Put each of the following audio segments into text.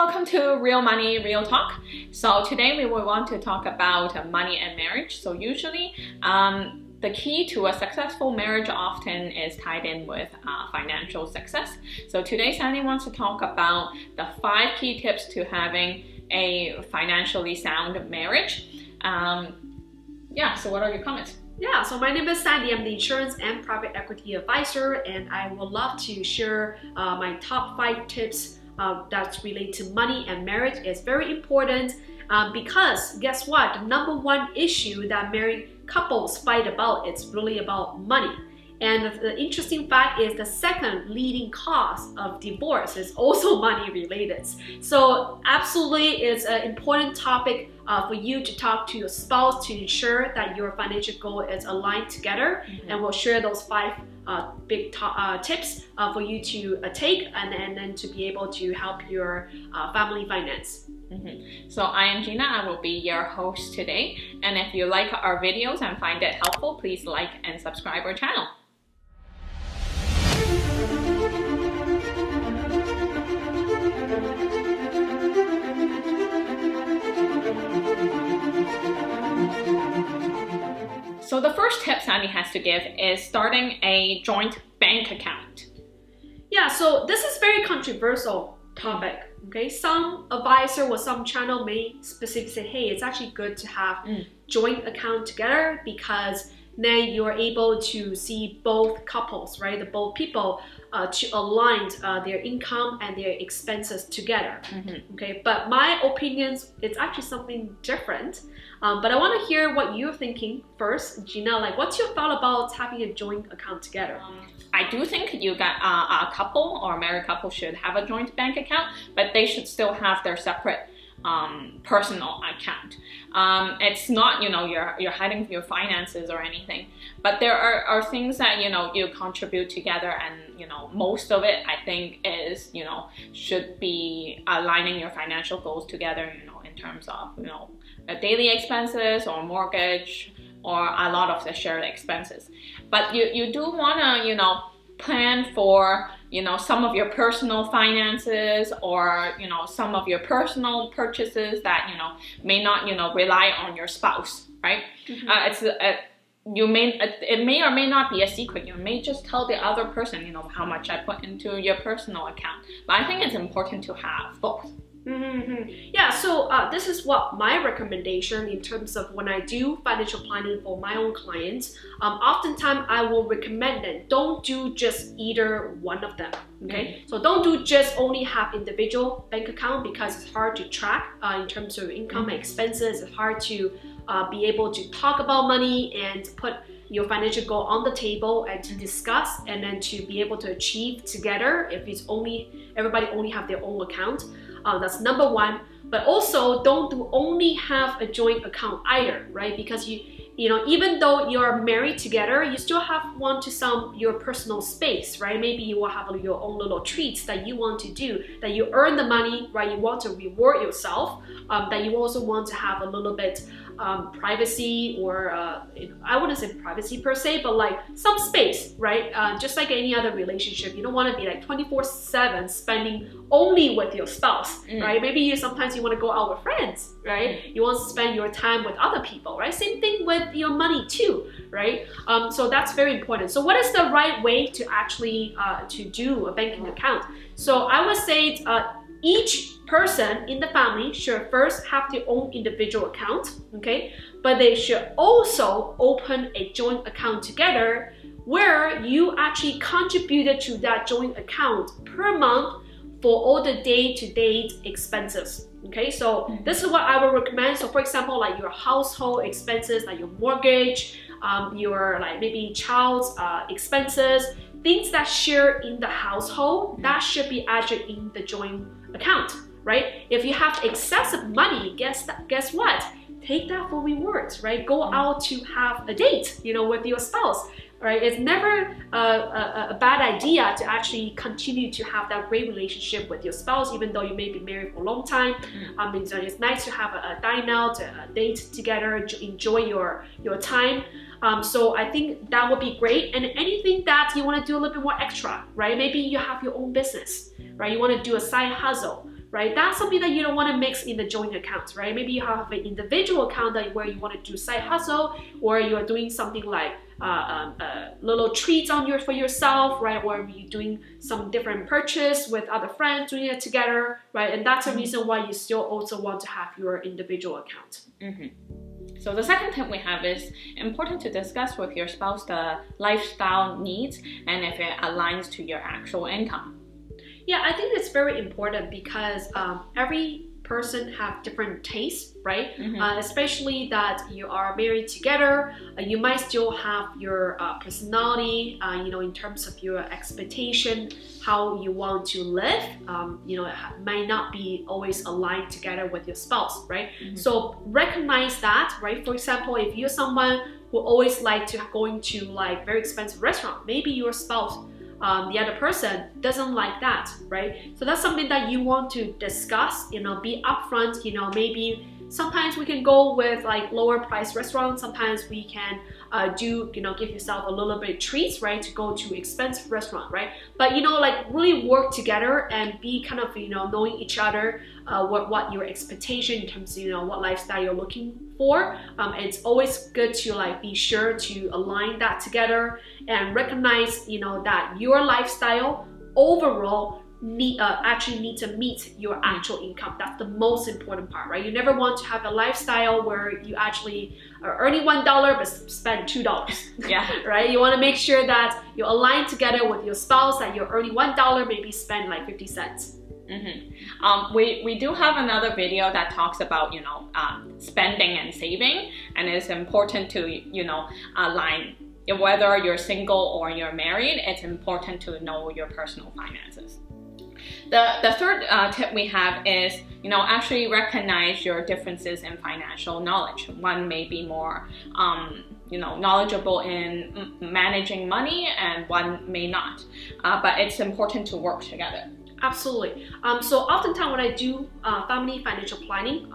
welcome to Real Money, Real Talk. So today we will want to talk about money and marriage. So usually the key to a successful marriage often is tied in with financial success. So today Sandy wants to talk about the 5 key tips to having a financially sound marriage. So what are your comments? Yeah, so my name is Sandy. I'm the insurance and private equity advisor, and I would love to share my top 5 tips that's related to money and marriage. It's very important because guess what? The number one issue that married couples fight about is really about money. And the interesting fact is the second leading cause of divorce is also money related. So absolutely it's an important topic for you to talk to your spouse to ensure that your financial goal is aligned together. And we'll share those 5 big tips for you to take and then to be able to help your family finance. So I am Gina. I will be your host today. And if you like our videos and find it helpful, please like and subscribe our channel. So the first tip Sandy has to give is starting a joint bank account. Yeah, so this is very controversial topic. Okay, some advisor or some channel may specifically say, hey, it's actually good to have joint account together because then you're able to see both couples, right? The both people to align their income and their expenses together. Okay, but my opinions, it's actually something different. But I want to hear what you're thinking first, Gina. Like, what's your thought about having a joint account together? I do think you got a couple or a married couple should have a joint bank account, but they should still have their separate personal account. It's not, you're hiding your finances or anything, but there are things that, you contribute together, and, most of it, I think, is, should be aligning your financial goals together, in terms of, daily expenses or mortgage or a lot of the shared expenses. But you do want to, plan for, some of your personal finances or, some of your personal purchases that, may not, rely on your spouse, right? It may or may not be a secret. You may just tell the other person, how much I put into your personal account. But I think it's important to have both. Yeah, so this is what my recommendation in terms of when I do financial planning for my own clients. Oftentimes I will recommend that don't do just either one of them. Okay, so don't do just only have individual bank account because it's hard to track in terms of income and expenses. It's hard to be able to talk about money and put your financial goal on the table and to discuss and then to be able to achieve together if it's everybody only have their own account. That's number one. But also don't only have a joint account either, right? Because even though you're married together, you still want your personal space, right? Maybe you will have your own little treats that you want to do, that you earn the money, right? You want to reward yourself, that you also want to have a little bit privacy, or I wouldn't say privacy per se, but like some space, right? Just like any other relationship, you don't want to be like 24/7 spending only with your spouse, right? Maybe sometimes you want to go out with friends, right? You want to spend your time with other people, right? Same thing with your money too, right? So that's very important. So what is the right way to actually to do a banking account? So I would say each person in the family should first have their own individual account, okay? But they should also open a joint account together where you actually contributed to that joint account per month for all the day-to-day expenses. Okay, so this is what I would recommend. So for example, like your household expenses, like your mortgage, your like maybe child's expenses, things that share in the household, that should be added in the joint account, right? If you have excessive money, guess what? Take that for rewards, right? Go out to have a date, with your spouse, right? It's never a bad idea to actually continue to have that great relationship with your spouse, even though you may be married for a long time. It's nice to have a dine out, a date together, enjoy your time. So I think that would be great. And anything that you want to do a little bit more extra, right? Maybe you have your own business, right? You want to do a side hustle, right? That's something that you don't want to mix in the joint accounts, right? Maybe you have an individual account that where you want to do side hustle, or you are doing something like little treats for yourself, right? Or you're doing some different purchase with other friends, doing it together, right? And that's a reason why you still also want to have your individual account. So the second tip we have is important to discuss with your spouse the lifestyle needs and if it aligns to your actual income. Yeah, I think it's very important because every person have different tastes, right? Especially that you are married together, you might still have your personality, in terms of your expectation, how you want to live, it might not be always aligned together with your spouse, right? So recognize that, right? For example, if you're someone who always like to going to like very expensive restaurant, maybe your spouse, the other person doesn't like that, right? So that's something that you want to discuss, be upfront, maybe sometimes we can go with like lower price restaurants, sometimes we can give yourself a little bit of treats, right, to go to expensive restaurant, right? But like really work together and be kind of knowing each other, what your expectation in terms of what lifestyle you're looking for. It's always good to like be sure to align that together and recognize that your lifestyle overall actually need to meet your actual income. That's the most important part, right? You never want to have a lifestyle where you actually are earning $1 but spend $2. Yeah. Right? You want to make sure that you align together with your spouse that you're earning $1, maybe spend like 50 cents. We do have another video that talks about spending and saving, and it's important to align. Whether you're single or you're married, it's important to know your personal finances. The third tip we have is, actually recognize your differences in financial knowledge. One may be more, knowledgeable in managing money, and one may not. But it's important to work together. Absolutely. So oftentimes when I do family financial planning,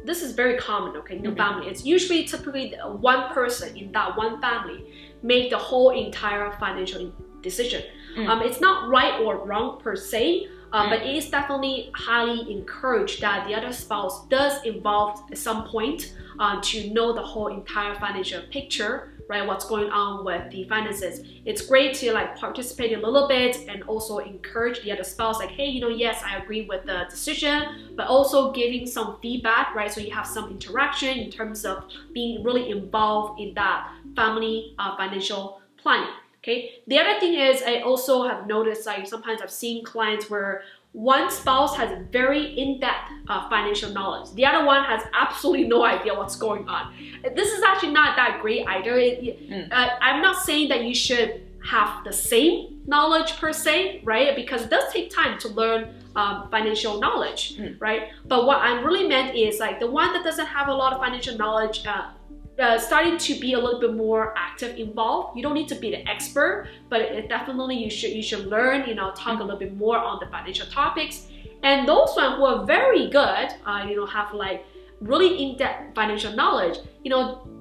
this is very common, okay, in the family. It's usually typically one person in that one family make the whole entire financial decision. It's not right or wrong per se, but it is definitely highly encouraged that the other spouse does involve at some point to know the whole entire financial picture, right? What's going on with the finances. It's great to like participate a little bit and also encourage the other spouse, like, hey, yes, I agree with the decision, but also giving some feedback, right? So you have some interaction in terms of being really involved in that family financial planning. Okay. The other thing is I also have noticed, like sometimes I've seen clients where one spouse has very in-depth financial knowledge. The other one has absolutely no idea what's going on. This is actually not that great either. I'm not saying that you should have the same knowledge per se, right? Because it does take time to learn financial knowledge, right? But what I really meant is like the one that doesn't have a lot of financial knowledge, starting to be a little bit more active involved. You don't need to be the expert, but definitely you should learn, talk a little bit more on the financial topics. And those ones who are very good, have like really in-depth financial knowledge,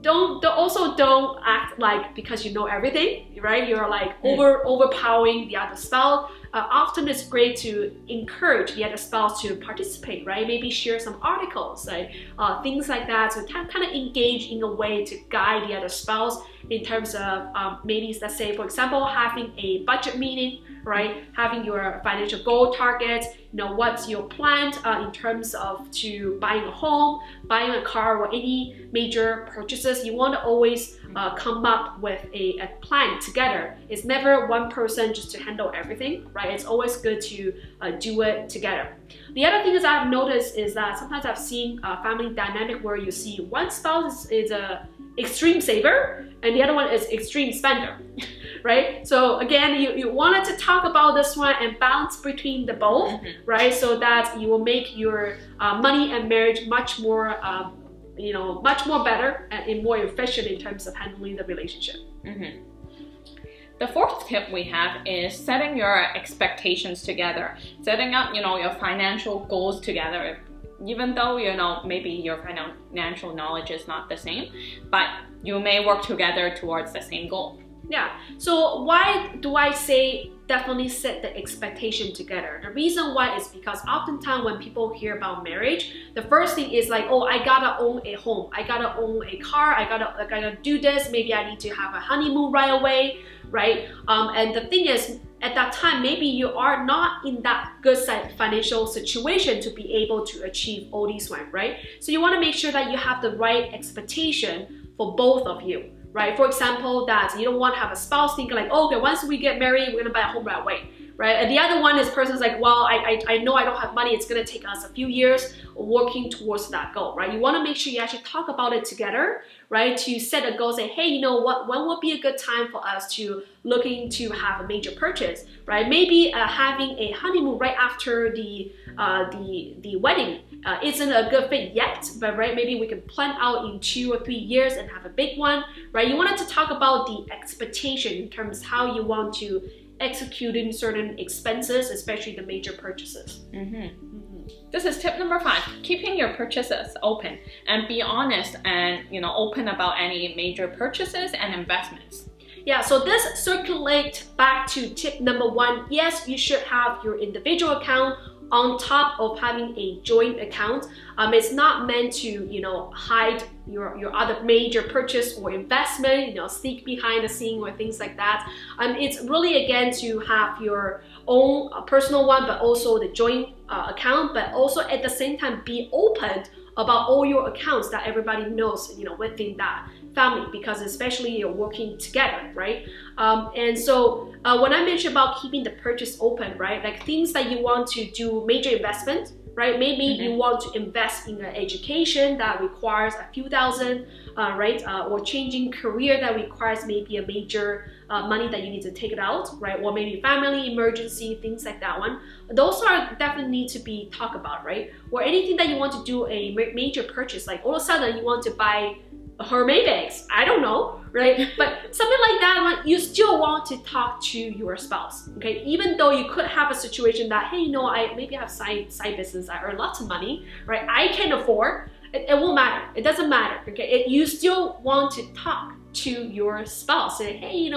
don't act like because you know everything, right? You're like overpowering the other spouse. Often it's great to encourage the other spouse to participate, right? Maybe share some articles, like things like that. So kind of engage in a way to guide the other spouse in terms of maybe, let's say, for example, having a budget meeting, right? Having your financial goal targets, what's your plan in terms of to buying a home, buying a car, or any major purchases. You want to always come up with a plan together. It's never one person just to handle everything, right? It's always good to do it together. The other thing is I've noticed is that sometimes I've seen a family dynamic where you see one spouse is a extreme saver and the other one is extreme spender, right? So again, you wanted to talk about this one and balance between the both, right? So that you will make your money and marriage much more much more better and more efficient in terms of handling the relationship. The fourth tip we have is setting your expectations together, setting up, your financial goals together. Even though, maybe your financial knowledge is not the same, but you may work together towards the same goal. Yeah. So why do I say definitely set the expectation together? The reason why is because oftentimes when people hear about marriage, the first thing is like, oh, I gotta own a home, I gotta own a car, I gotta do this. Maybe I need to have a honeymoon right away, right? And the thing is, at that time, maybe you are not in that good financial situation to be able to achieve all these ones, right? So you want to make sure that you have the right expectation for both of you. Right? For example, that you don't want to have a spouse thinking like, oh, okay, once we get married, we're gonna buy a home right away, right? And the other one is person's like, well, I know I don't have money. It's gonna take us a few years working towards that goal, right? You want to make sure you actually talk about it together, right? To set a goal, say, hey, you know what? When would be a good time for us to looking to have a major purchase, right? Maybe having a honeymoon right after the wedding isn't a good fit yet, but right, maybe we can plan out in 2 or 3 years and have a big one, right? You wanted to talk about the expectation in terms of how you want to execute in certain expenses, especially the major purchases. This is tip number 5, keeping your purchases open and be honest and open about any major purchases and investments. Yeah, so this circulate back to tip number 1. Yes, you should have your individual account on top of having a joint account. It's not meant to, hide your other major purchase or investment, sneak behind the scene or things like that. It's really, again, to have your own personal one, but also the joint account, but also at the same time be open about all your accounts that everybody knows, within that family, because especially you're working together, right? And so when I mentioned about keeping the purchase open, right, like things that you want to do major investment, right? Maybe you want to invest in an education that requires a few thousand, right? Or changing career that requires maybe a major money that you need to take it out, right? Or maybe family emergency, things like that one. Those are definitely need to be talked about, right? Or anything that you want to do a major purchase, like all of a sudden you want to buy Hermes bags, I don't know, right? But something like that, you still want to talk to your spouse, okay? Even though you could have a situation that, hey, I maybe have side business, I earn lots of money, right? I can afford, it won't matter, it doesn't matter, okay? You still want to talk to your spouse, say, hey,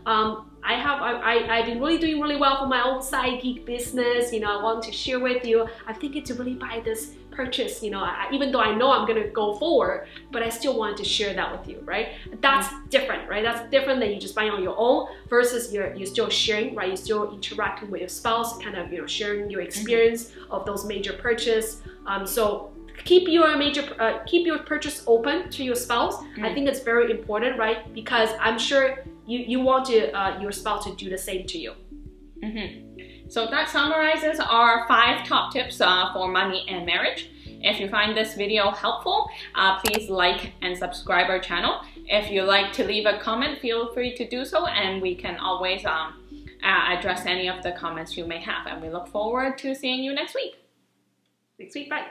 I've been really doing really well for my own side gig business, I want to share with you, I'm thinking to really buy this purchase, even though I know I'm gonna go forward, but I still wanted to share that with you, right? That's different, right? That's different than you just buying on your own versus you're still sharing, right? You're still interacting with your spouse, kind of, sharing your experience of those major purchase. So keep your purchase open to your spouse. I think it's very important, right? Because I'm sure you want to your spouse to do the same to you. So that summarizes our 5 top tips for money and marriage. If you find this video helpful, please like and subscribe our channel. If you like to leave a comment, feel free to do so, and we can always address any of the comments you may have. And we look forward to seeing you next week. Bye.